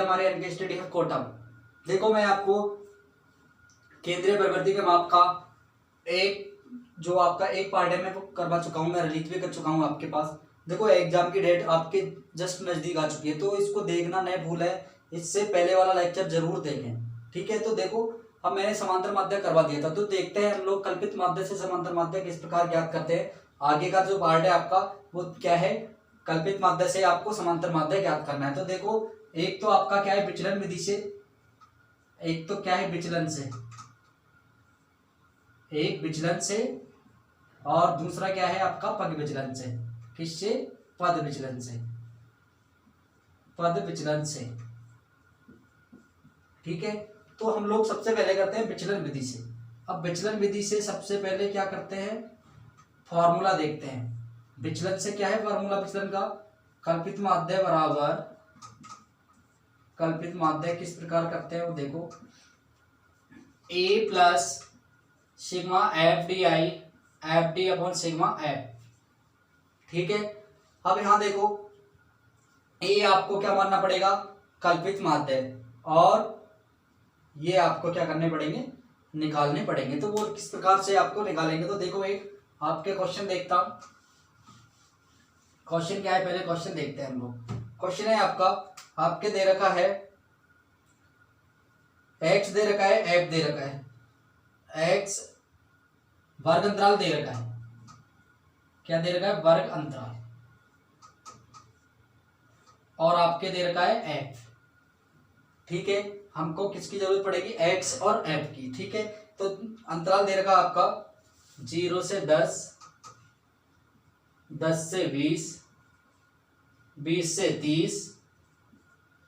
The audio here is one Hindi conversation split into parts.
हमारे यानी स्टडी है कोटम। देखो मैं आपको केंद्रीय प्रवृत्ति के माप का एक जो आपका एक पार्ट है मैं वो करवा चुका हूँ, मैं रिलीज भी कर चुका हूँ आपके पास। देखो एग्जाम की डेट आपके जस्ट नजदीक आ चुकी है, तो इसको देखना नहीं भूल है, इससे पहले वाला लेक्चर जरूर देखें, ठीक है। तो देखो अब मैंने समांतर माध्य करवा दिया था, तो देखते हैं हम लोग कल्पित माध्य से समांतर माध्य किस प्रकार ज्ञात करते हैं। आगे का जो पार्ट है आपका वो क्या है, कल्पित माध्य से आपको समांतर माध्य ज्ञात करना है। तो देखो एक तो आपका क्या है विचलन विधि से, एक तो क्या है विचलन से, एक विचलन से, और दूसरा क्या है आपका पद विचलन से। किससे? पद विचलन से, पद विचलन से, ठीक है। तो हम लोग सबसे पहले करते हैं विचलन विधि से। अब विचलन विधि से सबसे पहले क्या करते हैं, फॉर्मूला देखते हैं। विचलन से क्या है फॉर्मूला विचलन का, कल्पित माध्य बराबर, कल्पित माध्य किस प्रकार करते हैं वो देखो, A plus sigma F D I F D upon sigma F, ठीक है। अब यहां देखो ए आपको क्या मानना पड़ेगा, कल्पित माध्य, और ये आपको क्या करने पड़ेंगे, निकालने पड़ेंगे। तो वो किस प्रकार से आपको निकालेंगे, तो देखो एक आपके क्वेश्चन देखता हूं, क्वेश्चन क्या है पहले क्वेश्चन देखते हैं हम लोग। क्वेश्चन है आपका, आपके दे रखा है एक्स दे रखा है, एफ दे रखा है, एक्स वर्ग अंतराल दे रखा है, क्या दे रखा है, वर्ग अंतराल, और आपके दे रखा है एफ, ठीक है। हमको किसकी जरूरत पड़ेगी, एक्स और एफ की, ठीक है। तो अंतराल दे रखा आपका 0 से 10, 10 से 20, 20 से 30,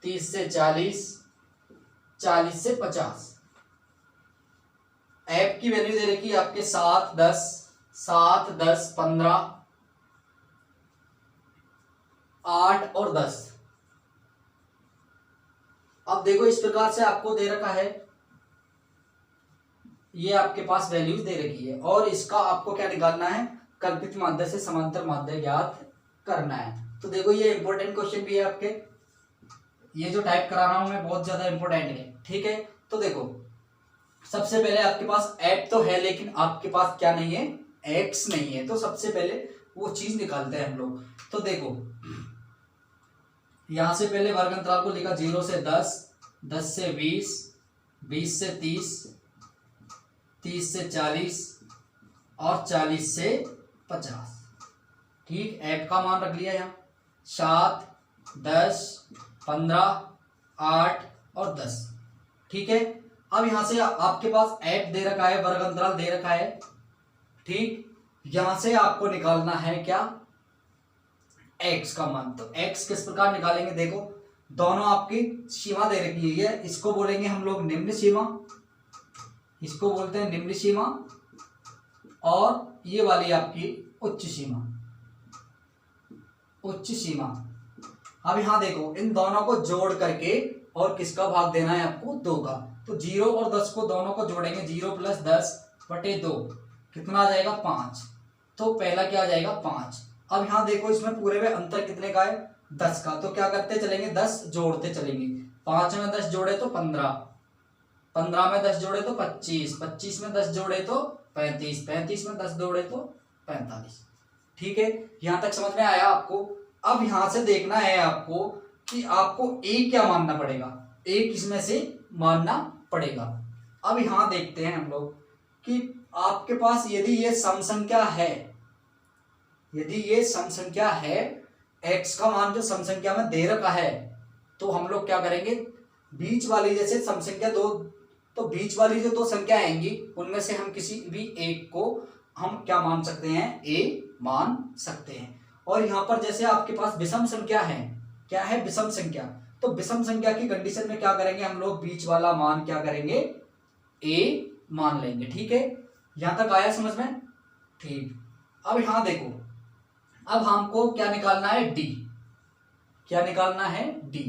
30 से 40, 40 से 50। एफ की वैल्यू दे रखी है आपके 7, 10, 7, 10, 15, 8 और 10। अब देखो इस प्रकार से आपको दे रखा है, ये आपके पास वैल्यूज दे रखी है, और इसका आपको क्या निकालना है, कल्पित माध्य से समांतर माध्य ज्ञात करना है। तो देखो ये इंपॉर्टेंट क्वेश्चन भी है आपके, ये जो टाइप करा रहा हूं मैं बहुत ज्यादा इंपॉर्टेंट है, ठीक है। तो देखो सबसे पहले आपके पास एफ तो है, लेकिन आपके पास क्या नहीं है, एक्स नहीं है। तो सबसे पहले वो चीज निकालते हैं हम लोग। तो देखो यहां से पहले वर्ग अंतराल को लिखा 0 से 10, 10 से 20, 20 से 30, 30 से 40 और 40 से 50, ठीक। एफ का मान रख लिया यहाँ 7, 10, 15, 8 और 10, ठीक है। अब यहां से आपके पास एफ दे रखा है, वर्ग अंतराल दे रखा है, ठीक। यहां से आपको निकालना है क्या, एक्स का मान। तो एक्स किस प्रकार निकालेंगे, देखो दोनों आपकी सीमा दे रखी है, इसको बोलेंगे हम लोग निम्न सीमा, इसको बोलते हैं निम्न सीमा, और ये वाली आपकी उच्च सीमा, उच्च सीमा। अब यहां देखो इन दोनों को जोड़ करके और किसका भाग देना है आपको, 2 का। तो 0 और 10 को दोनों को जोड़ेंगे, 0 + 10 बटे 2 कितना आ जाएगा, 5। तो पहला क्या आ जाएगा, 5। अब यहां देखो इसमें पूरे में अंतर कितने का है, 10 का। तो क्या करते चलेंगे, 10 जोड़ते चलेंगे, 5 में 10 जोड़े तो 15, 15 में 10 जोड़े तो 25, 25 में 10 जोड़े तो 35, 35 में 10 जोड़े तो 45, ठीक है। यहां तक समझ में आया आपको। अब यहां से देखना है आपको कि आपको ए क्या मानना पड़ेगा, ए किसमें से मानना पड़ेगा। अब यहां देखते हैं हम लोग कि आपके पास यदि ये सम संख्या है, यदि ये सम संख्या है, x का मान जो सम संख्या में दे रखा है, तो हम लोग क्या करेंगे, बीच वाली जैसे सम संख्या 2, तो बीच वाली जो 2 संख्या आएंगी उनमें से हम किसी भी एक को हम क्या मान सकते हैं, a मान सकते हैं। और यहां पर जैसे आपके पास विषम संख्या है, क्या है, विषम संख्या, तो विषम संख्या की कंडीशन में क्या करेंगे हम लोग, बीच वाला मान क्या करेंगे, a मान लेंगे, ठीक है। यहां तक आया समझ में, ठीक। अब यहां देखो, अब हमको क्या निकालना है, d, क्या निकालना है, d।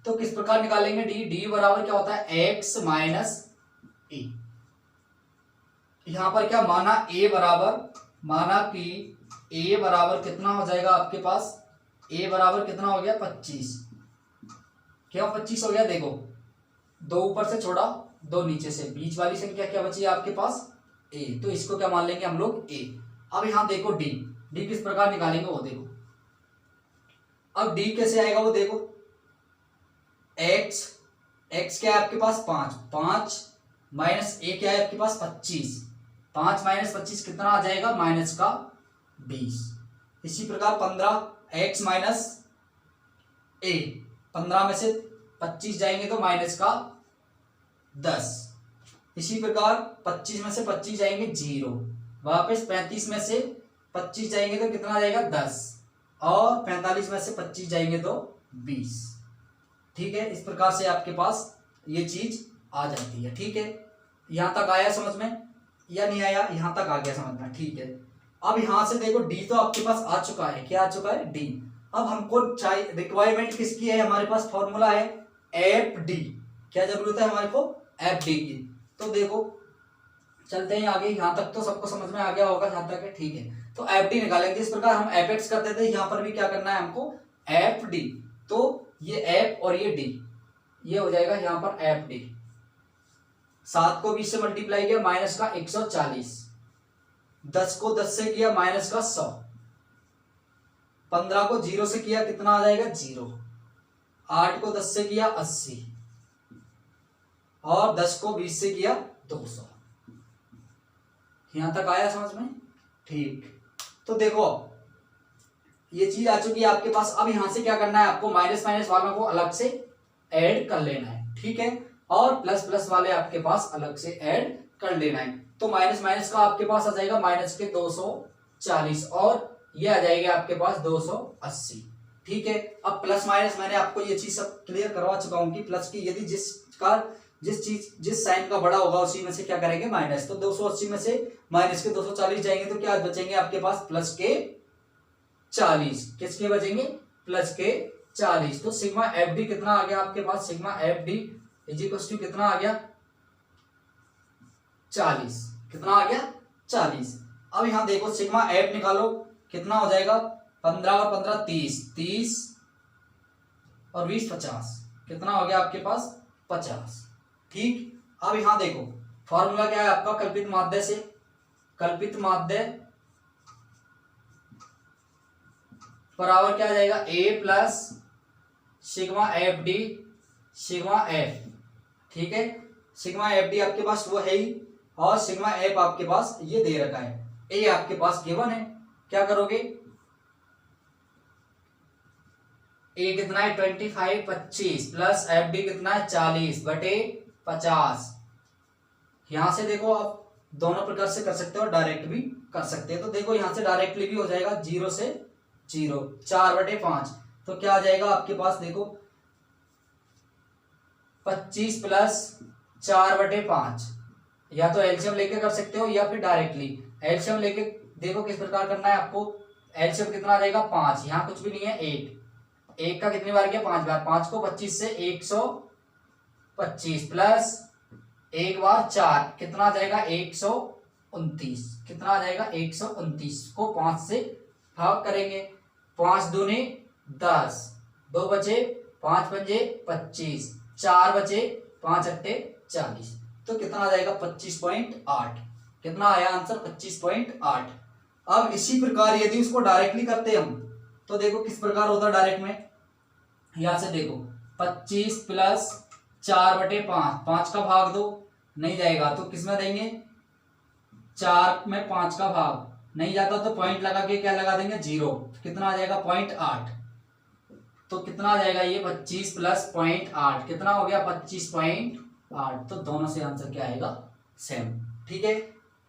तो किस प्रकार निकालेंगे d, d बराबर क्या होता है, x - a। यहां पर क्या माना, a बराबर, माना कि a बराबर कितना हो जाएगा आपके पास, a बराबर कितना हो गया, 25, क्यों 25 हो गया? देखो 2 ऊपर से छोड़ा, 2 नीचे से, बीच वाली संख्या क्या बची है आपके पास? a। तो इसको क्या मान लेंगे हम लोग? a। अब यहाँ देखो d, d किस प्रकार निकालेंगे वो देखो। अब d कैसे आएगा वो देखो। x क्या है आपके पास? 5 माइनस a क्या है आपके पास? 25। 5 माइनस 25 कितना आ जाएगा? माइनस का 20। इसी प्रकार 15 x माइनस a, 15 में से 25 जाएंगे तो माइनस का 10। इसी प्रकार 25 में से 25 जाएंगे 0, वापस 35 में से 25 जाएंगे तो कितना आ जाएगा? 10, और 45 में से 25 जाएंगे तो 20। ठीक है, इस प्रकार से आपके पास ये चीज आ जाती है। ठीक है, यहां तक आया समझ में या नहीं आया? यहां तक आ गया समझ में? ठीक है। अब यहां से देखो डी तो आपके पास आ चुका है। क्या आ चुका है? डी। अब हमको चाहिए, रिक्वायरमेंट किसकी है? हमारे पास फॉर्मूला है एफ डी। क्या जरूरत है हमारे को? एफ डी की। तो देखो चलते हैं आगे, यहां तक तो सबको समझ में आ गया होगा जहां तक है। ठीक है, तो एफ डी निकालेंगे। इस प्रकार हम एफ एक्स करते थे, यहां पर भी क्या करना है हमको? F D. तो ये एफ और ये डी, ये हो जाएगा यहां पर एफ डी। 7 को 20 से मल्टीप्लाई किया, माइनस का 140। 10 को 10 से किया, माइनस का 100। 15 को 0 से किया, कितना आ जाएगा? 0। 8 को 10 से किया, 80, और 10 को 20 से किया, 200। यहां तक आया समझ में? ठीक। तो देखो ये चीज आ चुकी है आपके पास। अब यहां से क्या करना है आपको? माइनस माइनस वालों को अलग से ऐड कर लेना है। ठीक है, और प्लस प्लस वाले आपके पास अलग से ऐड कर लेना है। तो माइनस माइनस का आपके पास आ जाएगा माइनस के 240, और ये आ जाएगा आपके पास 280। ठीक है, अब प्लस माइनस मैंने आपको ये चीज सब क्लियर करवा चुका हूं कि प्लस की यदि जिस साइन का बड़ा होगा उसी में से क्या करेंगे? माइनस। तो 280 में से माइनस के 240 जाएंगे तो क्या बचेंगे आपके पास? प्लस के 40। किसके बचेंगे? प्लस के 40। तो सिग्मा एफ डी कितना आ गया आपके पास? Sigma F D is equal to कितना आ गया? 40। कितना आ गया? 40। अब यहां देखो सिग्मा एफ निकालो, कितना हो जाएगा? 15 और 15 30, 30 और 20 50। कितना हो गया आपके पास? 50। ठीक। अब यहां देखो फॉर्मूला क्या है आपका? कल्पित माध्य से, कल्पित माध्य बराबर क्या आ जाएगा? A plus sigma F D sigma F. ठीक है, सिग्मा एफ डी आपके पास वो है ही, और सिग्मा एफ आपके पास ये दे रखा है। ए आपके पास गिवन है। क्या करोगे? ए कितना है? 25 25 प्लस एफ डी कितना है? 40 बटे 50। यहां से देखो आप दोनों प्रकार से कर सकते हो, डायरेक्ट भी कर सकते हैं। तो देखो यहां से डायरेक्टली भी हो जाएगा, 0 से 0, 4 बटे 5। तो क्या आ जाएगा आपके पास? देखो 25 प्लस 4 बटे 5, या तो एलसीएम लेके कर सकते हो या फिर डायरेक्टली। एलसीएम लेके देखो किस प्रकार करना है आपको। एलसीएम कितना आ जाएगा? 5। यहाँ कुछ भी नहीं है, 1 का कितनी बार किया? 5 बार। 5 को 25 से 125 प्लस 1 बार 4, कितना आ जाएगा? 129। कितना आ जाएगा? 129 को 5 से भाग करेंगे। 5 दूनी 10, 2 बचे, 5 पंजे 25, 4 बचे, 5 अट्टे 40। तो कितना आ जाएगा? 25.8। कितना आया आंसर? 25.8। अब इसी प्रकार यदि उसको डायरेक्टली करते हम तो देखो किस प्रकार होता है डायरेक्ट में। यहां से देखो 25 प्लस 4 बटे 5, 5 का भाग दो, नहीं जाएगा तो किस में देंगे? 4 में 5 का भाग नहीं जाता तो पॉइंट लगा के क्या लगा देंगे? 0। कितना आ जाएगा? 0.8। तो कितना आ जाएगा? ये 25 प्लस 0.8 कितना हो गया? 25.8। तो दोनों से आंसर क्या आएगा? सेम। ठीक है,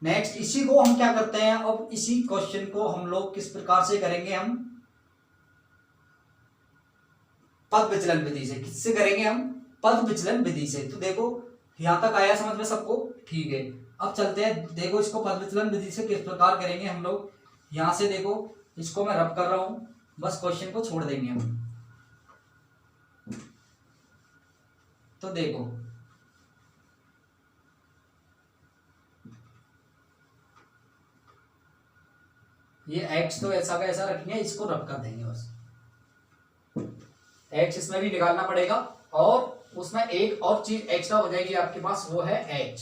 नेक्स्ट इसी को हम क्या करते हैं, अब इसी क्वेश्चन को हम लोग किस प्रकार से करेंगे? हम पद विचलन विधि से। किससे करेंगे हम? पद विचलन विधि से। तो देखो यहां तक आया समझ में सबको? ठीक है, अब चलते हैं। देखो इसको पद विचलन विधि से किस प्रकार करेंगे हम लोग। यहां से देखो इसको मैं रब कर रहा हूं, बस क्वेश्चन को छोड़ देंगे हम। तो देखो ये x तो ऐसा का ऐसा रखेंगे, इसको रब कर देंगे बस। x इसमें भी निकालना पड़ेगा, और उसमें एक और चीज एक्स्ट्रा हो जाएगी आपके पास, वो है एच।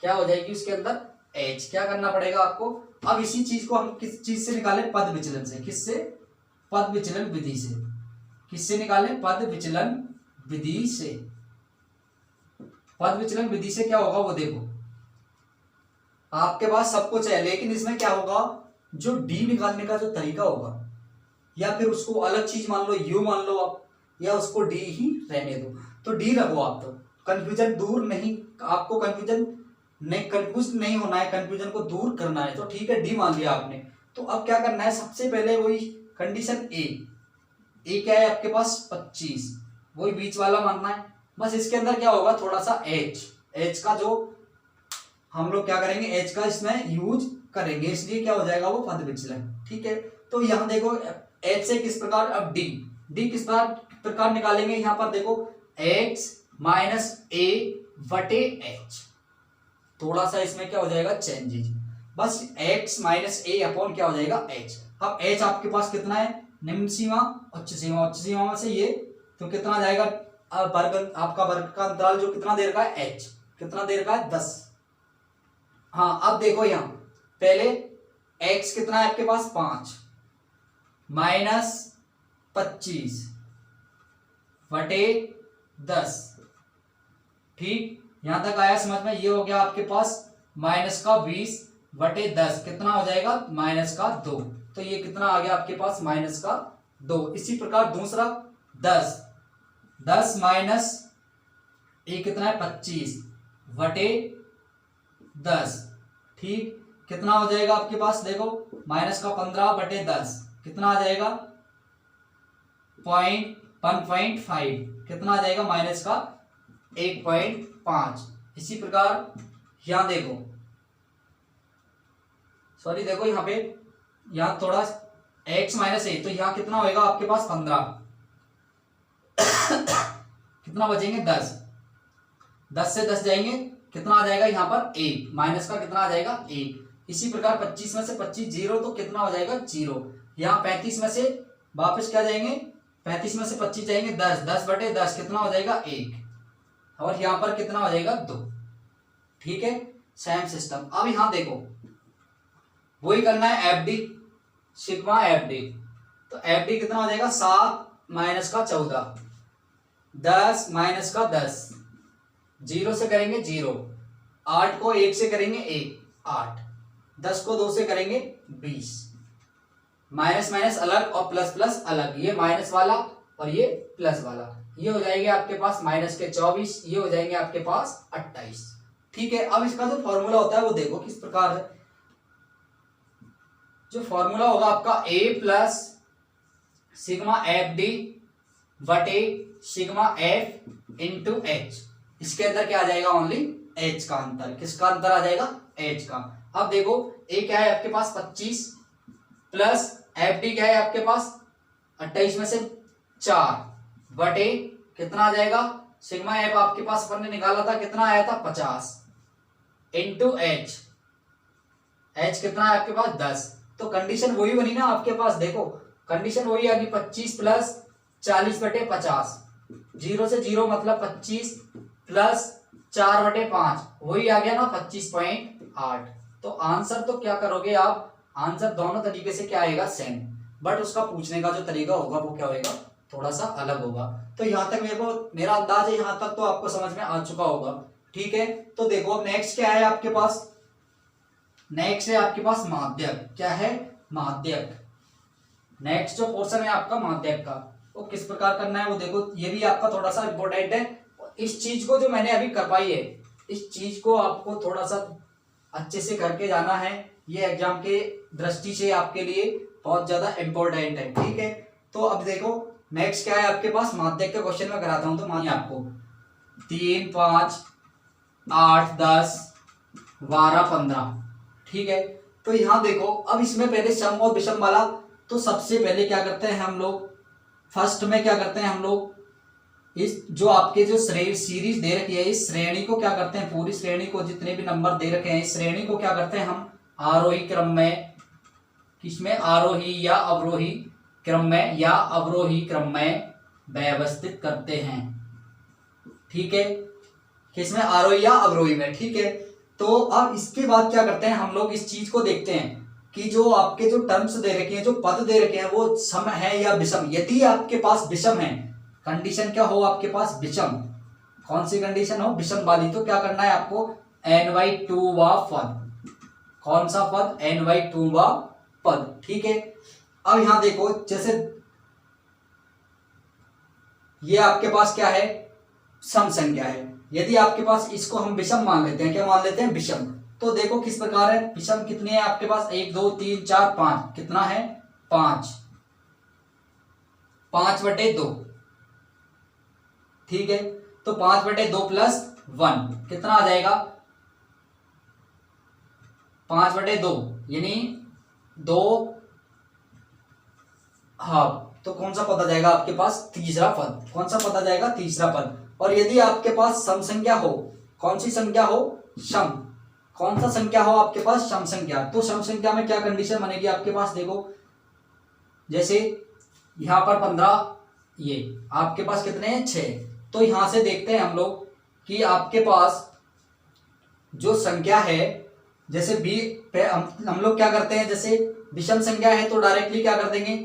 क्या हो जाएगी उसके अंदर? एच। क्या करना पड़ेगा आपको? अब इसी चीज को हम किस चीज से निकालें? पद विचलन से। किससे? पद विचलन विधि से। किससे निकालें? पद विचलन विधि से। पद विचलन विधि से क्या होगा वो देखो, आपके पास सब कुछ है, लेकिन इसमें क्या होगा, जो डी निकालने का जो तरीका होगा, या फिर उसको अलग चीज मान लो, यू मान लो आप, या उसको डी ही रहने दो, तो डी रखो आप। तो कंफ्यूजन दूर नहीं, आपको कंफ्यूज नहीं होना है, कंफ्यूजन को दूर करना है, तो ठीक है डी मान लिया आपने। तो अब क्या करना है, सबसे पहले वही कंडीशन ए क्या है आपके पास? 25, वही बीच वाला मानना है। बस इसके अंदर क्या होगा, थोड़ा सा एच का जो हम लोग क्या करेंगे, एच का इसमें यूज करेंगे, इसलिए क्या हो जाएगा वो पद विचलन। ठीक है, तो यहाँ देखो एच से किस प्रकार, अब डी किस प्रकार निकालेंगे, यहाँ पर देखो एक्स माइनस ए बटे एच। थोड़ा सा इसमें क्या हो जाएगा, चेंजेज, बस एक्स माइनस ए अपॉन क्या हो जाएगा, एच। अब एच आपके पास कितना है, निम्न सीमा उच्च सीमा, उच्च सीमा में से ये तो कितना जाएगा, वर्ग, आपका वर्ग का अंतराल जो कितना देर का है, एच कितना देर का है, 10। हाँ अब देखो यहाँ पहले x कितना है आपके पास, 5 माइनस 25 बटे 10। ठीक, यहां तक आया समझ में? ये हो गया आपके पास माइनस का 20 बटे 10, कितना हो जाएगा, माइनस का 2। तो ये कितना आ गया आपके पास, माइनस का 2। इसी प्रकार दूसरा 10 माइनस ये कितना है, 25 बटे 10। ठीक, कितना हो जाएगा आपके पास, देखो माइनस का 15 बटे 10 कितना आ जाएगा, 1.5, कितना आ जाएगा, माइनस का 1.5। इसी प्रकार यहां देखो, सॉरी देखो यहाँ पे, यहाँ थोड़ा x माइनस ए, तो यहाँ कितना होएगा आपके पास 15 कितना बचेंगे, 10 से 10 जाएंगे, कितना आ जाएगा यहाँ पर 1, माइनस का कितना आ जाएगा 1। इसी प्रकार 25 में से 25 जीरो, तो कितना हो जाएगा 0। यहाँ 35 में से वापस क्या जाएंगे, 35 में से 25 जाएंगे 10 बटे 10 कितना हो जाएगा 1, और यहाँ पर कितना हो जाएगा 2। ठीक है, सेम सिस्टम। अब यहाँ देखो वही करना है, F D sigma F D, तो एफ डी कितना हो जाएगा, 7 माइनस का 14, 10 माइनस का 10, 0 से करेंगे 0, 8 को 1 से करेंगे 1, 8, 10 को 2 से करेंगे 20, माइनस माइनस अलग और प्लस प्लस अलग, ये माइनस वाला और ये प्लस वाला, ये हो जाएंगे आपके पास माइनस के 24, ये हो जाएंगे आपके पास 28। ठीक है, अब इसका जो फॉर्मूला होता है वो देखो किस प्रकार है। जो फॉर्मूला होगा आपका a plus sigma F D बटे सिग्मा एफ इंटू एच, इसके अंदर क्या आ जाएगा, ओनली एच का अंतर। किसका अंतर आ जाएगा, एच का। अब देखो a क्या है आपके पास 25 प्लस एफ डी क्या है आपके पास 28 में से 4 बटे कितना आ जाएगा, सिग्मा एफ आपके पास अपन ने निकाला था कितना आया था 50 इंटू एच, एच कितना है आपके पास 10। तो कंडीशन वही बनी ना आपके पास, देखो कंडीशन वही आ गई 25 प्लस 40 बटे 50, 0 से 0 मतलब 25 प्लस 4 बटे 5, वही आ गया ना 25.8। तो आंसर तो क्या करोगे आप, आंसर दोनों तरीके से क्या आएगा, सेम, बट उसका पूछने का जो तरीका होगा वो क्या होगा, थोड़ा सा अलग होगा। तो यहाँ तक मेरा अंदाज है, यहाँ तक तो आपको समझ में आ चुका होगा। ठीक है, तो देखो अब नेक्स्ट क्या है आपके पास, नेक्स्ट है आपके पास माध्यक। क्या है, माध्यक। नेक्स्ट जो पोर्शन है आपका माध्यक का, वो किस प्रकार करना है वो देखो, ये भी आपका थोड़ा सा इंपॉर्टेंट है। इस चीज को जो मैंने अभी करवाई है, इस चीज को आपको थोड़ा सा अच्छे से करके जाना है, ये एग्जाम के दृष्टि से आपके लिए बहुत ज्यादा इंपॉर्टेंट है। ठीक है, तो अब देखो नेक्स्ट क्या है आपके पास, माध्यक के क्वेश्चन में कराता हूं। तो मानिए आपको 3, 5, 8, 10, 12, 15। ठीक है, तो यहां देखो अब इसमें पहले सम और विषम वाला, तो सबसे पहले क्या करते हैं हम लोग, फर्स्ट में क्या करते हैं हम लोग, इस जो आपके जो सीरीज दे रखी है, इस श्रेणी को क्या करते हैं, पूरी श्रेणी को जितने भी नंबर दे रखे हैं, इस श्रेणी को क्या करते हैं हम आरोही क्रम में, किसमें, आरोही या अवरोही क्रम में, या अवरोही क्रम में व्यवस्थित करते हैं। ठीक है, किसमें, आरोही या अवरोही में, ठीक है। तो अब इसके बाद क्या करते हैं हम लोग, इस चीज को देखते हैं कि जो आपके जो टर्म्स दे रखे हैं, जो पद दे रखे हैं, वो सम है या विषम। यदि आपके पास विषम है, कंडीशन क्या हो आपके पास, विषम, कौन सी कंडीशन हो, विषम वाली, तो क्या करना है आपको, n/2 वा पद, कौन सा पद, n/2 वा पद, ठीक है। अब यहां देखो, जैसे ये आपके पास क्या है, सम संख्या है। यदि आपके पास इसको हम विषम मान लेते हैं, क्या मान लेते हैं, विषम, तो देखो किस प्रकार है, विषम कितनी है आपके पास, 1 2 3 4 5, कितना है, 5, 5/2, ठीक है। तो 5/2 प्लस 1 कितना आ जाएगा, 5/2 यानी 2 हाफ, तो कौन सा पद आ जाएगा आपके पास, तीसरा पद, कौन सा पद आ जाएगा, तीसरा पद। और यदि आपके पास सम संख्या हो, कौन सी संख्या हो, सम, कौन सा संख्या हो आपके पास, सम संख्या, तो सम संख्या में क्या कंडीशन बनेगी आपके पास, देखो जैसे यहां पर 15, ये आपके पास कितने हैं, 6, तो यहां से देखते हैं हम लोग कि आपके पास जो संख्या है, जैसे बी पे हम लोग क्या करते हैं, जैसे विषम संख्या है तो डायरेक्टली क्या कर देंगे,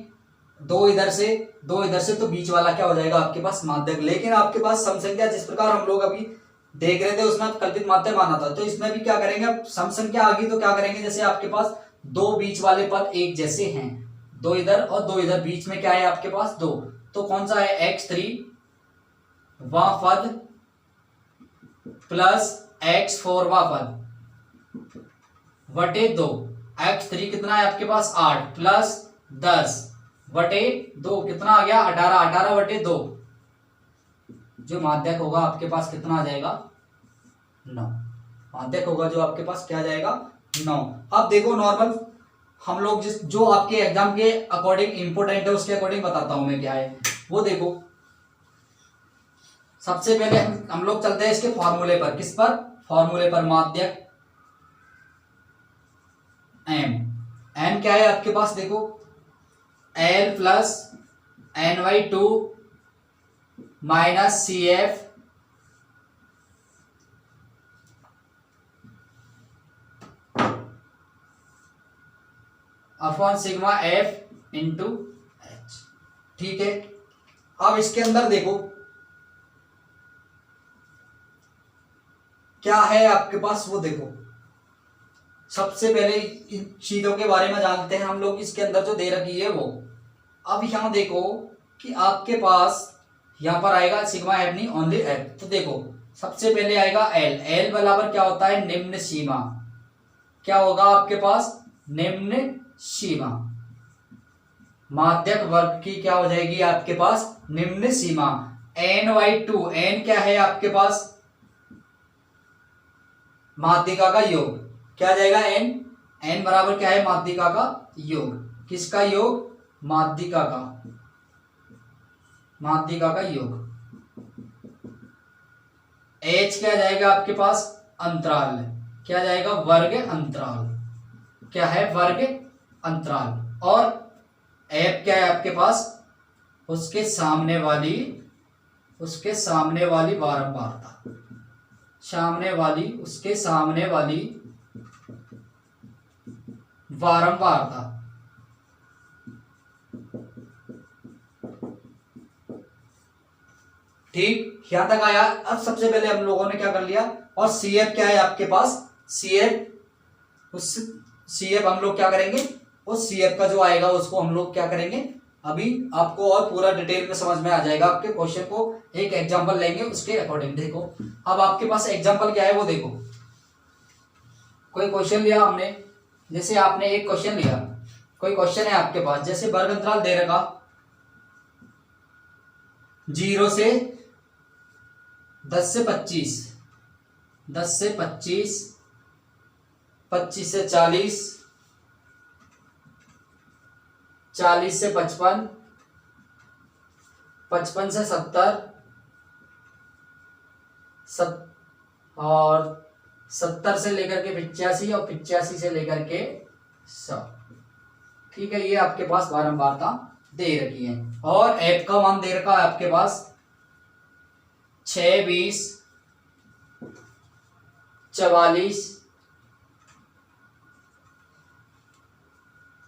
2 इधर से 2 इधर से, तो बीच वाला क्या हो जाएगा आपके पास, माध्यक। लेकिन आपके पास सम संख्या जिस प्रकार हम लोग अभी देख रहे थे उसमें कल्पित माध्यक माना था, तो इसमें भी क्या करेंगे, अब सम संख्या आ गई तो क्या करेंगे, जैसे आपके पास 2 बीच वाले पद एक जैसे हैं, 2 इधर और 2 इधर, बीच में क्या है आपके पास, 2, तो कौन सा है, x3 वा पद प्लस x4 वा पद बटे 2, x3 कितना है आपके पास, 8 प्लस 10/2 कितना आ गया, 18, 18/2, जो माध्यक होगा आपके पास कितना आ जाएगा, 9, माध्यक होगा जो आपके पास क्या आ जाएगा, 9। अब देखो नॉर्मल हम लोग जो आपके एग्जाम के अकॉर्डिंग इंपोर्टेंट है उसके अकॉर्डिंग बताता हूं मैं क्या है वो। देखो सबसे पहले हम लोग चलते हैं इसके फॉर्मूले पर, किस पर, फॉर्मूले पर, माध्यक m क्या है आपके पास, देखो l plus n/2 minus CF upon sigma F into H, ठीक है। अब इसके अंदर देखो क्या है आपके पास, वो देखो सबसे पहले इन चीजों के बारे में जानते हैं हम लोग, इसके अंदर जो दे रखी है वो। अब यहां देखो कि आपके पास यहां पर आएगा सिग्मा एफ नहीं, ओनली एफ, तो देखो सबसे पहले आएगा एल, एल बराबर क्या होता है, निम्न सीमा, क्या होगा आपके पास, निम्न सीमा, माध्यक वर्ग की क्या हो जाएगी आपके पास, निम्न सीमा, n/2, n क्या है आपके पास, माध्यिका का योग, क्या आ जाएगा, n बराबर क्या है, माध्यिका का योग, किसका योग, माध्यिका का, माध्यिका का योग। h क्या जाएगा आपके पास, अंतराल, क्या जाएगा, वर्ग अंतराल, क्या है, वर्ग अंतराल। और f क्या है आपके पास, उसके सामने वाली बारंबारता, उसके सामने वाली बारंबारता, ठीक, यहां तक आया। अब सबसे पहले हम लोगों ने क्या कर लिया, और CF क्या है आपके पास, CF हम लोग क्या करेंगे, उस CF का जो आएगा उसको हम लोग क्या करेंगे, अभी आपको और पूरा डिटेल में समझ में आ जाएगा। आपके क्वेश्चन को एक एग्जांपल लेंगे उसके अकॉर्डिंग। देखो अब आपके पास एग्जांपल क्या है वो देखो, कोई क्वेश्चन लिया हमने, जैसे आपने एक क्वेश्चन लिया, कोई क्वेश्चन है आपके पास, जैसे वर्ग अंतराल दे रखा 0 से 10 से 25, 10 से 25, 25 से 40, 40 से 55, 55 से 70, और 70 से लेकर के 85, और 85 से लेकर के 100, ठीक है। ये आपके पास बारंबारता दे रखी है, और एफ का मान दे रखा है आपके पास 6 20 44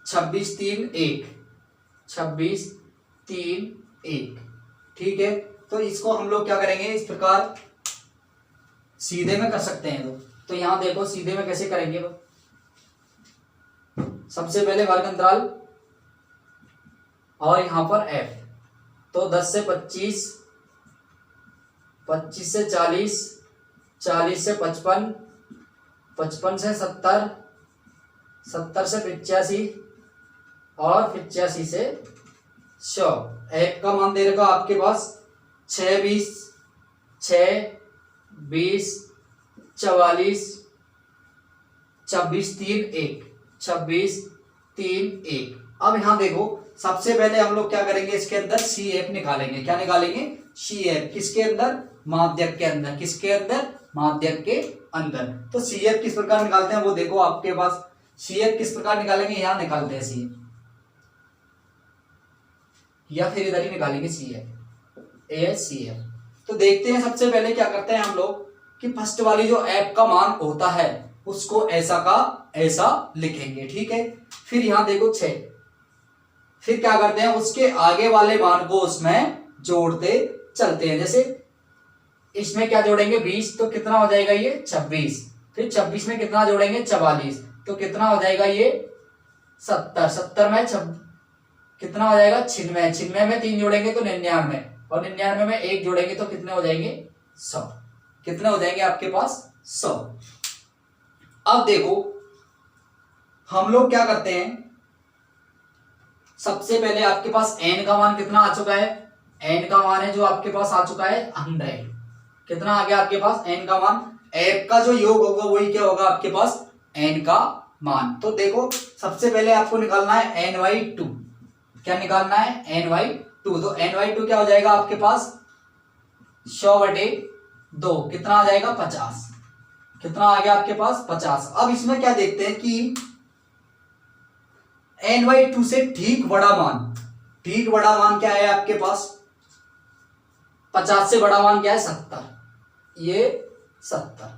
26 3 1 26 3 1। ठीक है, तो इसको हम लोग क्या करेंगे, इस प्रकार सीधे में कर सकते हैं। तो यहां देखो सीधे में कैसे करेंगे। सबसे पहले वर्ग अंतराल और यहां पर f, तो 10 से 25, 25 से 40, 40 से 55, 55 से 70, 70 से 85 और 85 से 100। f का मान दे रखा आपके पास 6 20 6 20 44 26 3 1 26 3 1। अब यहां देखो सबसे पहले हम लोग क्या करेंगे, इसके अंदर सी एफ निकालेंगे। क्या निकालेंगे, सी एफ। किसके अंदर, माध्यक के अंदर। किसके अंदर, माध्यक के अंदर। तो सी एफ किस प्रकार निकालते हैं वो देखो आपके पास। सी एफ किस प्रकार निकालेंगे, यहां निकालते हैं सी एफ, या फिर इधर ही निकालेंगे सी एफ, ए सी एफ। तो देखते हैं सबसे पहले क्या करते हैं हम लोग कि फर्स्ट वाली जो एफ का मान होता है उसको ऐसा का ऐसा लिखेंगे। ठीक है, फिर यहां देखो 6, फिर क्या करते हैं उसके आगे वाले मान को उसमें जोड़ते चलते हैं। जैसे इसमें क्या जोड़ेंगे 20, तो कितना हो जाएगा ये 26। फिर 26 में कितना जोड़ेंगे 44, तो कितना हो जाएगा ये 70। 70 में कितना हो जाएगा 96। 96 में 3 जोड़ेंगे तो 99, और 99 में 1 जोड़ेंगे तो कितने हो जाएंगे 100। कितने हो जाएंगे आपके पास 100। अब देखो हम लोग क्या करते हैं, सबसे पहले आपके पास n का मान कितना आ चुका है, n का मान है जो आपके पास आ चुका है 100। कितना आ गया आपके पास n का मान। f का जो योग होगा वही क्या होगा आपके पास n का मान। तो देखो सबसे पहले आपको निकालना है n/2। क्या निकालना है n/2। तो n/2 क्या हो जाएगा आपके पास 100/2। कितना आ जाएगा 50। कितना आ गया आपके पास 50। अब इसमें क्या देखते हैं कि n/2 से ठीक बड़ा मान, ठीक बड़ा मान क्या है आपके पास 50 से बड़ा मान क्या है 70। ये 70।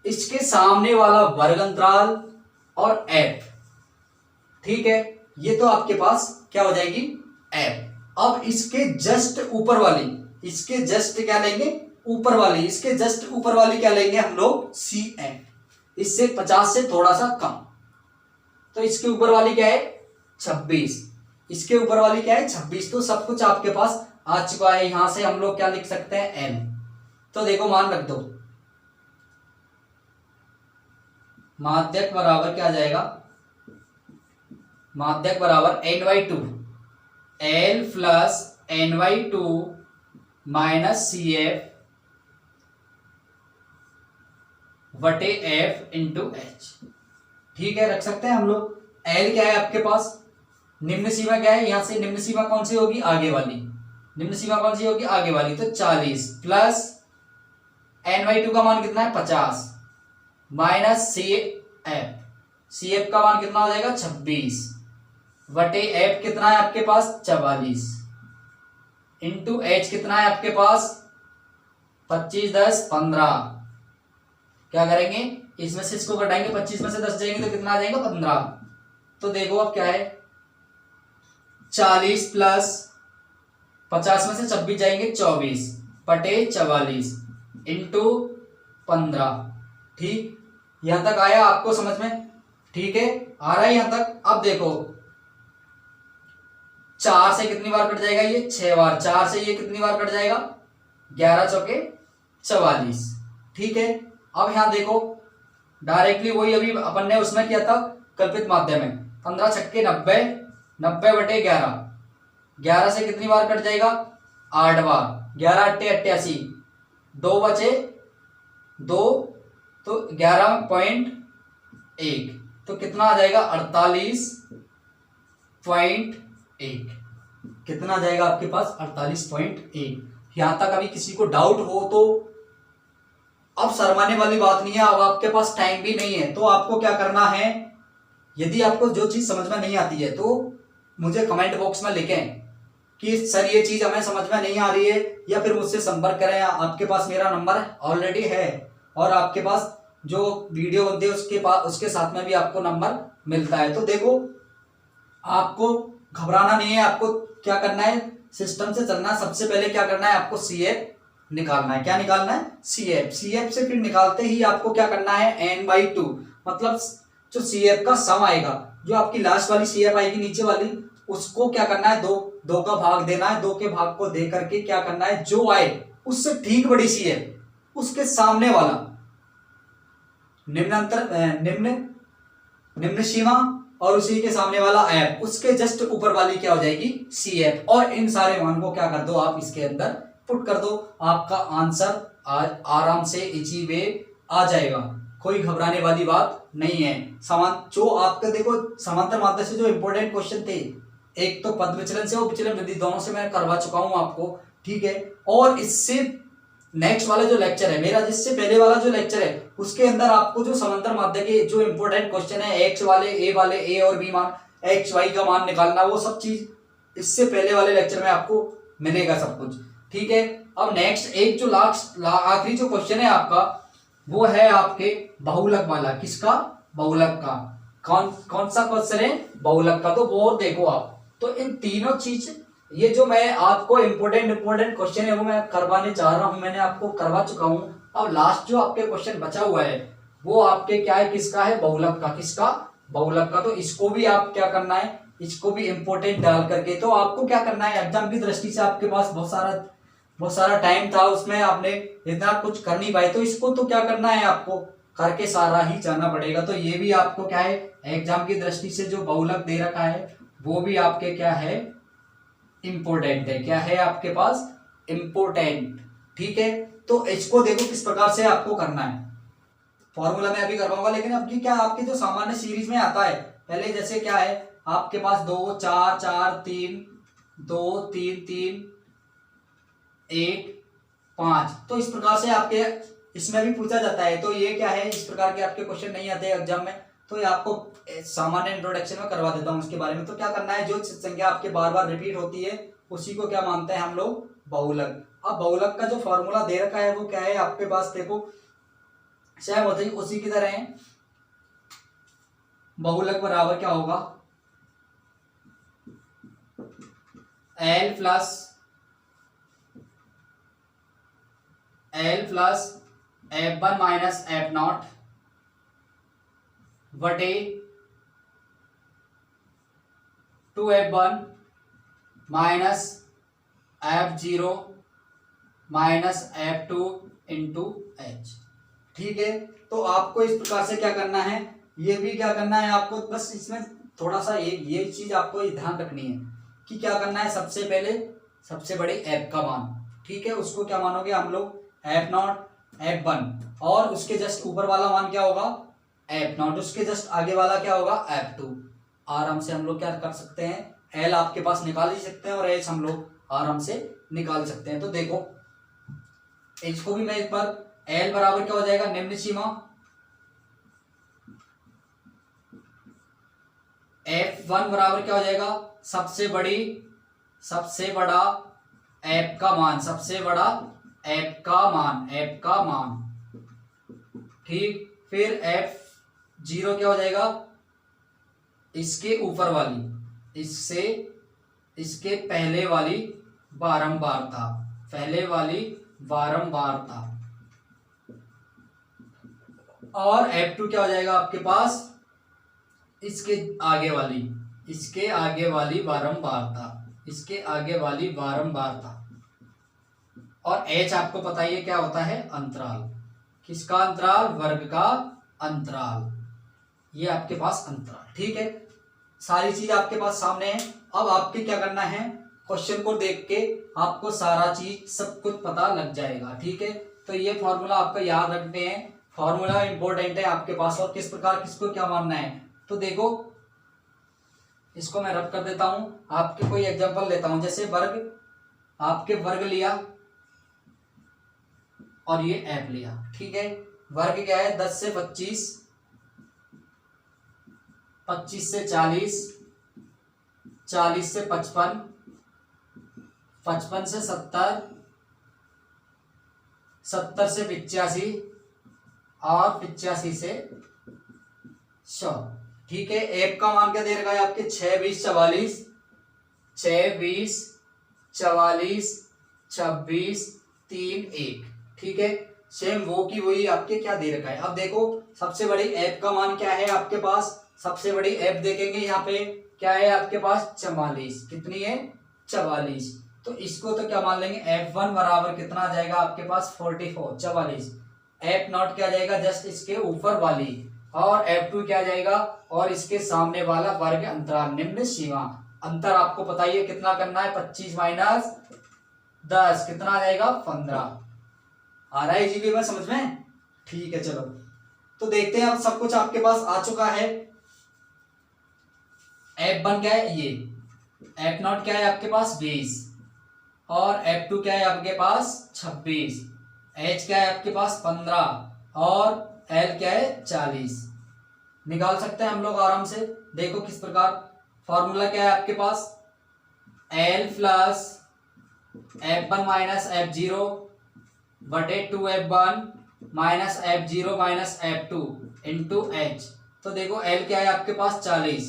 इसके सामने वाला वर्ग अंतराल और f, ठीक है, ये तो आपके पास क्या हो जाएगी f। अब इसके जस्ट ऊपर वाली, इसके जस्ट क्या लेंगे ऊपर वाली, इसके जस्ट ऊपर वाली क्या लेंगे हम लोग cf। इससे 50 से थोड़ा सा कम, तो इसके ऊपर वाली क्या है 26। इसके ऊपर वाली क्या है 26। तो सब कुछ आपके पास आ चुका है। यहां से हम लोग क्या लिख सकते हैं n। तो देखो मान रख दो, माध्यक बराबर क्या आ जाएगा, माध्यक बराबर n/2, l plus n/2 minus cf बटे f इंटू h। ठीक है, रख सकते हैं हम लोग। l क्या है आपके पास, निम्न सीमा क्या है, यहां से निम्न सीमा कौन सी होगी आगे वाली, निम्न सीमा कौन सी होगी आगे वाली, तो 40 प्लस n/2 का मान कितना है 50 माइनस cf का मान कितना हो जाएगा 26 बटे f कितना है आपके पास 44 इंटू h कितना है आपके पास 25 10 15। क्या करेंगे इसमें से इसको घटाएंगे, 25 में से 10 जाएंगे तो कितना आ जाएगा 15। तो देखो अब क्या है 40 प्लस 50 में से 26 जाएंगे 24 बटे 44 इंटू 15। ठीक, यहां तक आया आपको समझ में, ठीक है, आ रहा है यहां तक। अब देखो 4 से कितनी बार कट जाएगा ये 6 बार, 4 से ये कितनी बार कट जाएगा 11 चौके 44। ठीक है, अब यहां देखो डायरेक्टली वही अभी अपन ने उसमें किया था कल्पित माध्यम में, 15 छक्के 90, 90 बटे 11, 11 से कितनी बार कट जाएगा 8 बार, 11 8 88, 2 बचे 2, तो 11.1, तो कितना आ जाएगा 48.1। कितना आ जाएगा आपके पास 48.1। यहां तक अभी किसी को डाउट हो तो, अब शर्माने वाली बात नहीं है, अब आपके पास टाइम भी नहीं है, तो आपको क्या करना है, यदि आपको जो चीज समझ में नहीं आती है तो मुझे कमेंट बॉक्स में लिखें कि सर ये चीज हमें समझ में नहीं आ रही है, या फिर मुझसे संपर्क करें। आपके पास मेरा नंबर ऑलरेडी है और आपके पास जो वीडियो बनती है उसके साथ में भी आपको नंबर मिलता है। तो देखो आपको घबराना नहीं है, आपको क्या करना है, सिस्टम से चलना है। सबसे पहले क्या करना है, आपको सीएफ निकालना है। क्या निकालना है, सीएफ। सीएफ से फिर निकालते ही आपको क्या करना है, n/2 मतलब जो सीएफ का सम आएगा, जो आपकी लास्ट वाली सीएफ आएगी नीचे वाली, उसको क्या करना है, दो का भाग देना है। दो के भाग को दे करके क्या करना है, जो आए उससे ठीक बड़ी सीएफ उसके सामने वाला निम्न सीमा और उसी के सामने वाला एफ, उसके जस्ट ऊपर वाली क्या हो जाएगी, सीएफ। और इन सारे मान को क्या कर दो, आप इसके अंदर पुट कर दो। आपका आंसर आराम से इजी वे आ जाएगा, कोई घबराने वाली बात नहीं है। जो आपके देखो समांतर माध्य से जो इंपॉर्टेंट क्वेश्चन थे, एक तो पद विचलन से और विचलन वृद्धि, दोनों से मैं करवा चुका हूं आपको, ठीक है। और इससे नेक्स्ट वाला जो लेक्चर है मेरा, जिससे पहले वाला जो लेक्चर है, उसके अंदर आपको जो समांतर माध्य के जो इंपॉर्टेंट क्वेश्चन है, एक्स वाले ए और बी मान, एक्स वाई का मान निकालना, वो सब चीज इससे पहले वाले लेक्चर में आपको मिलेगा सब कुछ, ठीक है। अब नेक्स्ट एक जो आखिरी जो क्वेश्चन है आपका, वो है आपके बहुलक वाला। किसका, बहुलक का। कौन सा क्वेश्चन है, बहुलक का। तो वो देखो आप, तो इन तीनों चीज, ये जो मैं आपको इंपॉर्टेंट क्वेश्चन है वो मैं करवाने चाह रहा हूं, मैंने आपको करवा चुका हूं। अब लास्ट जो आपके क्वेश्चन बचा हुआ है वो आपके क्या है, किसका है, बहुलक का। किसका, बहुलक का। तो इसको भी आप क्या करना है, इसको भी इंपॉर्टेंट डाल करके, तो आपको क्या करना है, एग्जाम की दृष्टि से आपके पास बहुत सारा टाइम था, उसमें आपने इतना कुछ कर नहीं पाए, तो इसको तो क्या करना है, आपको करके सारा ही जाना पड़ेगा। तो ये भी आपको क्या है, एग्जाम की दृष्टि से जो बहुलक दे रखा है वो भी आपके क्या है, इंपोर्टेंट है। क्या है आपके पास, इंपोर्टेंट, ठीक है। तो इसको देखो किस प्रकार से आपको करना है, फॉर्मूला में अभी करवाऊंगा, लेकिन अब क्या आपके जो सामान्य सीरीज में आता है, पहले जैसे क्या है आपके पास 2 4 4 3 2 3 3 1 5, तो इस प्रकार से आपके इसमें भी पूछा जाता है। तो ये क्या है, इस प्रकार के आपके क्वेश्चन नहीं आते एग्जाम में, तो ये आपको सामान्य इंट्रोडक्शन में करवा देता हूं उसके बारे में। तो क्या करना है, जो संख्या आपके बार बार रिपीट होती है उसी को क्या मानते हैं हम लोग, बहुलक। अब बहुलक का जो फॉर्मूला दे रखा है वो क्या है आपके पास, देखो सेम होता है उसी की तरह है। बहुलक बराबर क्या होगा, L plus F1 minus F0 बटे 2F1 minus F0 minus F2 into H, ठीक है। तो आपको इस प्रकार से क्या करना है, ये भी क्या करना है आपको, बस इसमें थोड़ा सा ये चीज आपको ध्यान रखनी है कि क्या करना है, सबसे पहले सबसे बड़े F का मान, ठीक है, उसको क्या मानोगे हम लोग, F0 F1, और उसके जस्ट ऊपर वाला मान क्या होगा, F0, उसके जस्ट आगे वाला क्या होगा, F2। आराम से हम लोग क्या कर सकते हैं, L आपके पास निकाल ही सकते हैं और H हम लोग आराम से निकाल सकते हैं। तो देखो इसको भी मैं एक बार, L बराबर क्या हो जाएगा, निम्न सीमा F1 बराबर क्या हो जाएगा, सबसे बड़ा F का मान, सबसे बड़ा F का मान, ठीक। फिर F0 क्या हो जाएगा, इसके ऊपर वाली, इसके पहले वाली बारंबारता, और F2 क्या हो जाएगा आपके पास, इसके आगे वाली बारंबारता, और H आपको पता ही है क्या होता है, अंतराल। किसका अंतराल, वर्ग का अंतराल, ये आपके पास अंतराल, ठीक है। सारी चीज आपके पास सामने है। अब आपके क्या करना है, क्वेश्चन को देख के आपको सारा चीज सब कुछ पता लग जाएगा, ठीक है। तो ये फॉर्मूला आपका याद रखते हैं, फॉर्मूला इंपॉर्टेंट है आपके पास, और किस प्रकार किसको क्या मानना है। तो देखो इसको मैं रब कर देता हूं, आपके कोई एग्जांपल लेता हूं, जैसे वर्ग लिया और ये F लिया, ठीक है। वर्ग क्या है, 10 से 25, 25 से 40, 40 से 55, 55 से 70, 70 से 85 और 85 से 100। ठीक है, एफ का मान क्या दे रखा है आपके 6 20 44, 6 20 44 26 3 1। ठीक है, सेम वो की वही आपके क्या दे रखा है। अब देखो सबसे बड़ी एफ का मान क्या है आपके पास, सबसे बड़ी एफ देखेंगे यहाँ पे क्या है आपके पास 44। कितनी है 44। तो इसको तो क्या मान लेंगे F1 बराबर कितना आ जाएगा आपके पास 44 44। F0 क्या जाएगा जस्ट इसके ऊपर वाली, और F2 क्या जाएगा और इसके सामने वाला वर्ग अंतराल निम्न सीमा। अंतर आपको पता ही है कितना करना है 25 माइनस 10 कितना आ जाएगा 15। आ रहा है जीबी में समझ में। ठीक है चलो तो देखते हैं, अब सब कुछ आपके पास आ चुका है। F1 क्या है ये, F0 क्या है आपके पास 20 और F2 क्या है आपके पास 26, H क्या है आपके पास 15 और L क्या है 40। निकाल सकते हैं हम लोग आराम से। देखो किस प्रकार, फॉर्मूला क्या है आपके पास L plus F1 minus F0 बटे 2F1 minus F0 minus F2 into H। तो देखो L क्या है आपके पास 40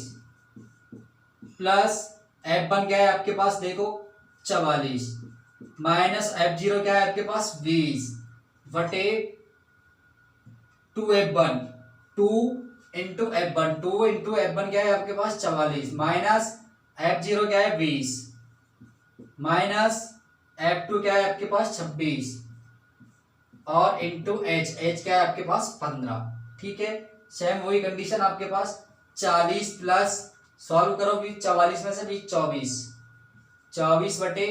प्लस F1 क्या है आपके पास देखो 44 माइनस F0 क्या है आपके पास 20 बटे 2F1 2 into F1 2 into F1 क्या है आपके पास 44 माइनस F0 क्या है 20 माइनस F2 क्या है आपके पास 26 और इंटू H क्या है आपके पास 15। ठीक है, सेम वही कंडीशन आपके पास 40 प्लस सॉल्व करो 20 44 में से 20 24 24 बटे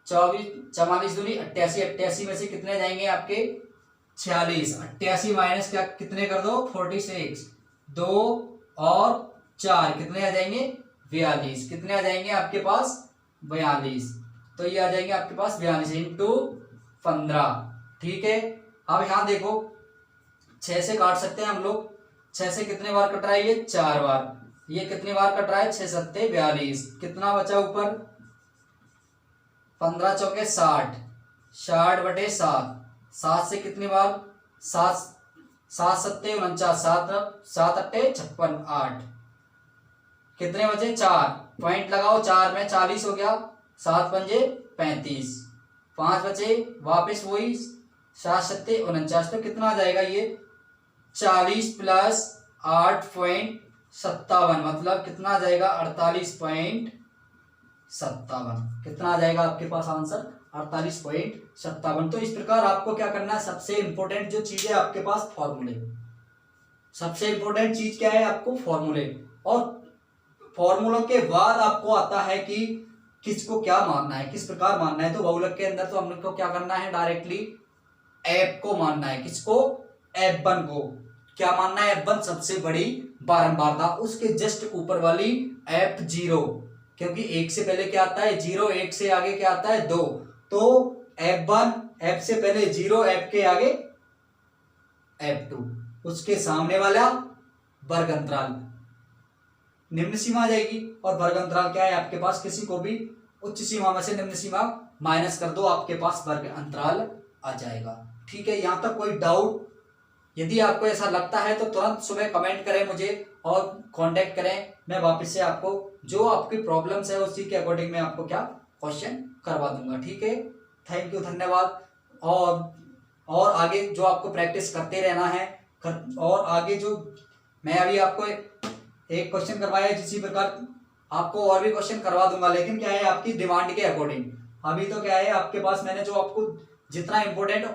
24 44 दूनी 88 88 में से कितने जाएंगे आपके 46 88 माइनस क्या कितने कर दो 46 2 और 4 कितने आ जाएंगे 42 कितने आ जाएंगे आपके पास 42। तो ये आ जाएंगे आपके पास 42 इंटू 15। ठीक है, अब यहां देखो 6 से काट सकते हैं हम लोग। 6 से कितने बार कट रहा है ये 4 बार, ये कितनी बार कट रहा है 6 सत्ते 42 कितना बचा ऊपर 15 चौके 60 60 बटे 7 7 से कितनी बार 7 7 सत्ते 49 7 7 अट्टे 56 8 कितने बचे 4 पॉइंट लगाओ 4 में 40 हो गया 7 पंजे 35 5 बचे वापस वही 7 सत्ते 49। तो कितना आ जाएगा ये 40 प्लस 8.57 मतलब कितना आ जाएगा 48.57। कितना आ जाएगा आपके पास आंसर 48.57। तो इस प्रकार आपको क्या करना है, सबसे इंपॉर्टेंट जो चीज है आपके पास फॉर्मूले। सबसे इंपॉर्टेंट चीज क्या है आपको फॉर्मूले, और फॉर्मूलों के बाद आपको आता है कि किसको क्या मानना है किस प्रकार मानना है। तो बहुलक के अंदर तो हम लोग को क्या करना है डायरेक्टली एफ को मानना है। किसको F1 को क्या मानना है F1 सबसे बड़ी बारंबारता, उसके जस्ट ऊपर वाली F0 क्योंकि 1 से पहले क्या आता है 0 1 से आगे क्या आता है 2। तो F1 F से पहले 0 F के आगे F2 उसके सामने वाला वर्ग अंतराल निम्न सीमा आ जाएगी। और वर्ग अंतराल क्या है आपके पास किसी को भी उच्च सीमा में से निम्न सीमा माइनस कर दो आपके पास वर्ग अंतराल आ जाएगा। ठीक है, यहां तक कोई डाउट यदि आपको ऐसा लगता है तो तुरंत सुबह कमेंट करें मुझे और कांटेक्ट करें। मैं वापस से आपको जो आपकी प्रॉब्लम्स है उसी के अकॉर्डिंग मैं आपको क्या क्वेश्चन करवा दूंगा। ठीक है, थैंक यू धन्यवाद। और आगे जो आपको प्रैक्टिस करते रहना है और आगे जो मैं अभी आपको एक क्वेश्चन करवाया है जिसी प्रकार आपको और भी क्वेश्चन करवा दूंगा, लेकिन क्या है आपकी डिमांड के अकॉर्डिंग। अभी तो क्या है आपके पास मैंने जो आपको जितना इंपॉर्टेंट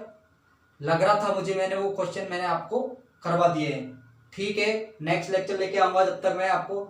लग रहा था मुझे मैंने वो क्वेश्चन मैंने आपको करवा दिए हैं। ठीक है, नेक्स्ट लेक्चर लेके आऊंगा, जब तक मैं आपको